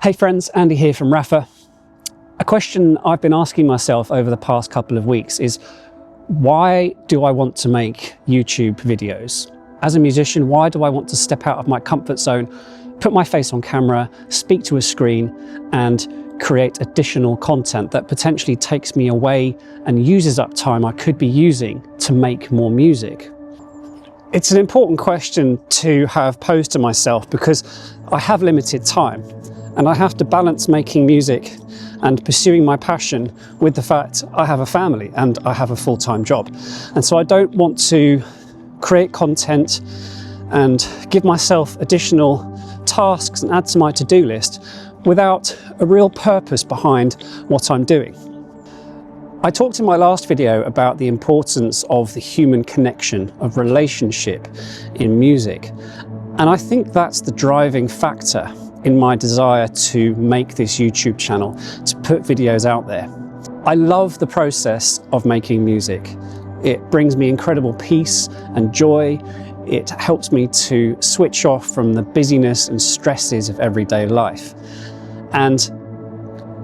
Hey friends, Andy here from Raphah. A question I've been asking myself over the past couple of weeks is, why do I want to make YouTube videos? As a musician, why do I want to step out of my comfort zone, put my face on camera, speak to a screen, and create additional content that potentially takes me away and uses up time I could be using to make more music? It's an important question to have posed to myself because I have limited time and I have to balance making music and pursuing my passion with the fact I have a family and I have a full-time job. And so I don't want to create content and give myself additional tasks and add to my to-do list without a real purpose behind what I'm doing. I talked in my last video about the importance of the human connection, of relationship in music. And I think that's the driving factor in my desire to make this YouTube channel, to put videos out there. I love the process of making music. It brings me incredible peace and joy. It helps me to switch off from the busyness and stresses of everyday life. And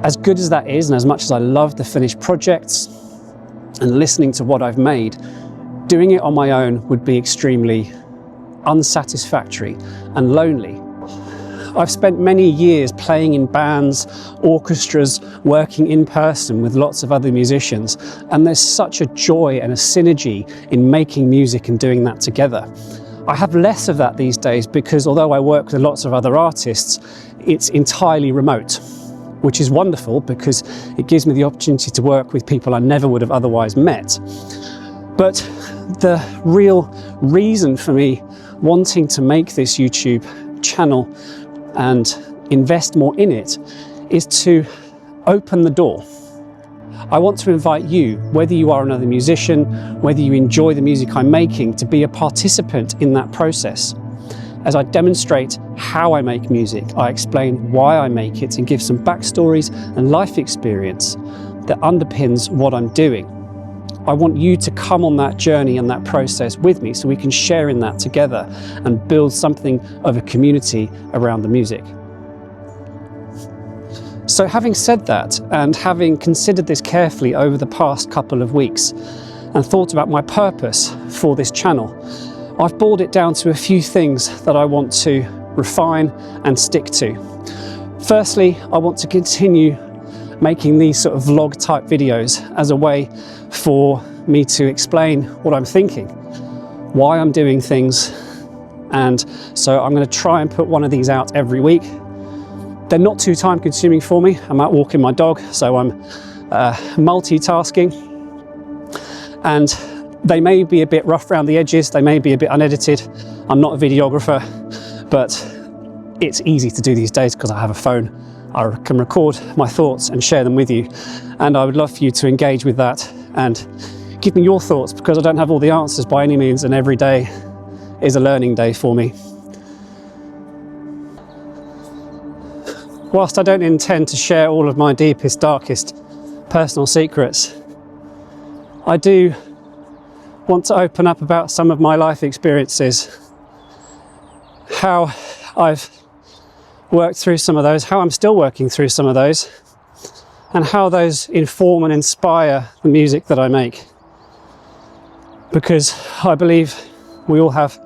as good as that is, and as much as I love the finished projects and listening to what I've made, doing it on my own would be extremely unsatisfactory and lonely. I've spent many years playing in bands, orchestras, working in person with lots of other musicians, and there's such a joy and a synergy in making music and doing that together. I have less of that these days because although I work with lots of other artists, it's entirely remote, which is wonderful because it gives me the opportunity to work with people I never would have otherwise met. But the real reason for me wanting to make this YouTube channel and invest more in it is to open the door. I want to invite you, whether you are another musician, whether you enjoy the music I'm making, to be a participant in that process. As I demonstrate how I make music, I explain why I make it and give some backstories and life experience that underpins what I'm doing. I want you to come on that journey and that process with me so we can share in that together and build something of a community around the music. So having said that, and having considered this carefully over the past couple of weeks and thought about my purpose for this channel, I've boiled it down to a few things that I want to refine and stick to. Firstly, I want to continue making these sort of vlog type videos as a way for me to explain what I'm thinking, why I'm doing things, and so I'm going to try and put one of these out every week. They're not too time consuming for me. I'm out walking my dog, so I'm multitasking, and they may be a bit rough around the edges, they may be a bit unedited. I'm not a videographer, but it's easy to do these days because I have a phone. I can record my thoughts and share them with you, and I would love for you to engage with that and give me your thoughts, because I don't have all the answers by any means, and every day is a learning day for me. Whilst I don't intend to share all of my deepest, darkest personal secrets, I do want to open up about some of my life experiences, how I've worked through some of those, how I'm still working through some of those, and how those inform and inspire the music that I make. Because I believe we all have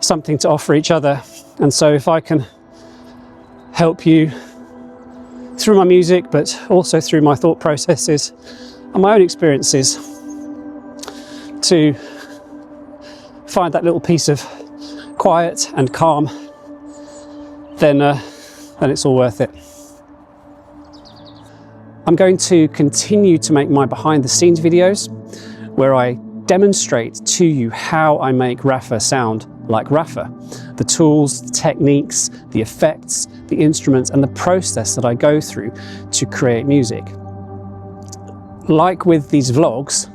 something to offer each other, and so if I can help you through my music, but also through my thought processes and my own experiences, to find that little piece of quiet and calm, then it's all worth it. I'm going to continue to make my behind the scenes videos where I demonstrate to you how I make Raphah sound like Raphah. The tools, the techniques, the effects, the instruments, and the process that I go through to create music. Like with these vlogs,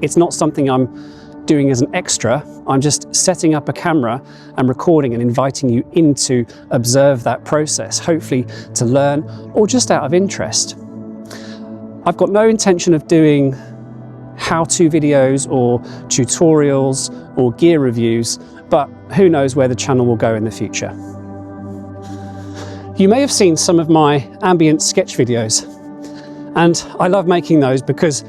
it's not something I'm doing as an extra. I'm just setting up a camera and recording and inviting you in to observe that process, hopefully to learn or just out of interest. I've got no intention of doing how-to videos or tutorials or gear reviews, but who knows where the channel will go in the future. You may have seen some of my ambient sketch videos, and I love making those because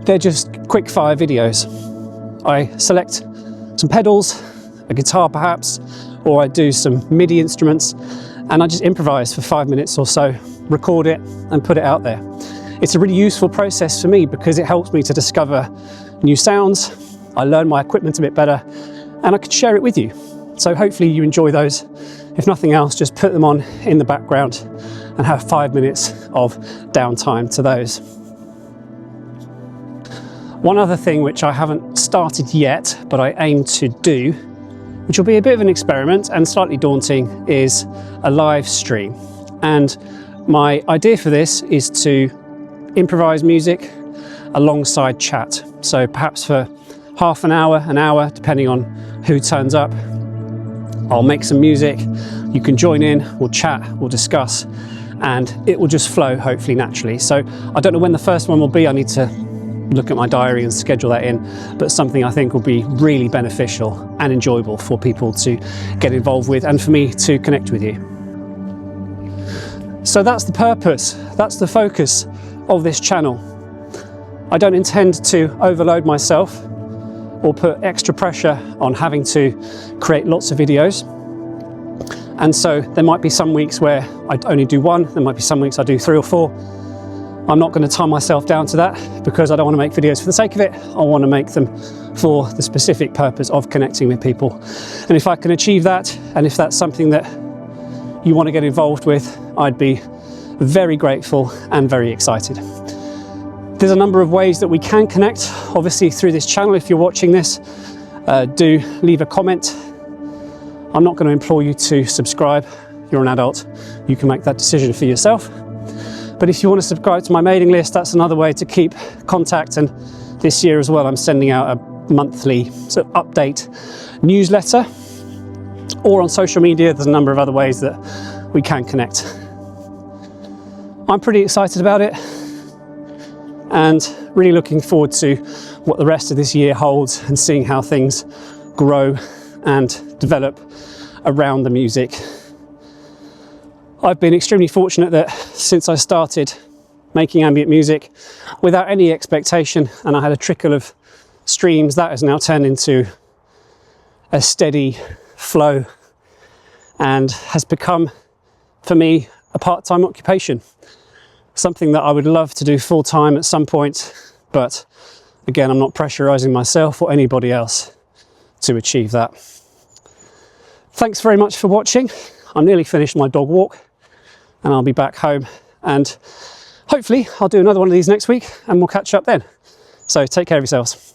they're just quick fire videos. I select some pedals, a guitar perhaps, or I do some MIDI instruments, and I just improvise for 5 minutes or so, record it and put it out there. It's a really useful process for me because it helps me to discover new sounds. I learn my equipment a bit better and I can share it with you. So hopefully you enjoy those. If nothing else, just put them on in the background and have 5 minutes of downtime to those. One other thing which I haven't started yet, but I aim to do, which will be a bit of an experiment and slightly daunting, is a live stream. And my idea for this is to improvise music alongside chat. So perhaps for half an hour, depending on who turns up, I'll make some music, you can join in, we'll chat, we'll discuss, and it will just flow hopefully naturally. So I don't know when the first one will be, I need to look at my diary and schedule that in, but something I think will be really beneficial and enjoyable for people to get involved with and for me to connect with you. So that's the purpose, that's the focus of this channel. I don't intend to overload myself or put extra pressure on having to create lots of videos. And so there might be some weeks where I only do one, there might be some weeks I do 3 or 4. I'm not going to tie myself down to that because I don't want to make videos for the sake of it. I want to make them for the specific purpose of connecting with people. And if I can achieve that, and if that's something that you want to get involved with, I'd be very grateful and very excited. There's a number of ways that we can connect, obviously through this channel. If you're watching this, do leave a comment. I'm not going to implore you to subscribe. You're an adult, you can make that decision for yourself. But if you want to subscribe to my mailing list, that's another way to keep contact. And this year as well, I'm sending out a monthly sort of update newsletter, or on social media. There's a number of other ways that we can connect. I'm pretty excited about it and really looking forward to what the rest of this year holds and seeing how things grow and develop around the music. I've been extremely fortunate that since I started making ambient music without any expectation, and I had a trickle of streams, that has now turned into a steady flow and has become, for me, a part-time occupation. Something that I would love to do full-time at some point, but again, I'm not pressurizing myself or anybody else to achieve that. Thanks very much for watching. I'm nearly finished my dog walk and I'll be back home, and hopefully I'll do another one of these next week and we'll catch up then. So take care of yourselves.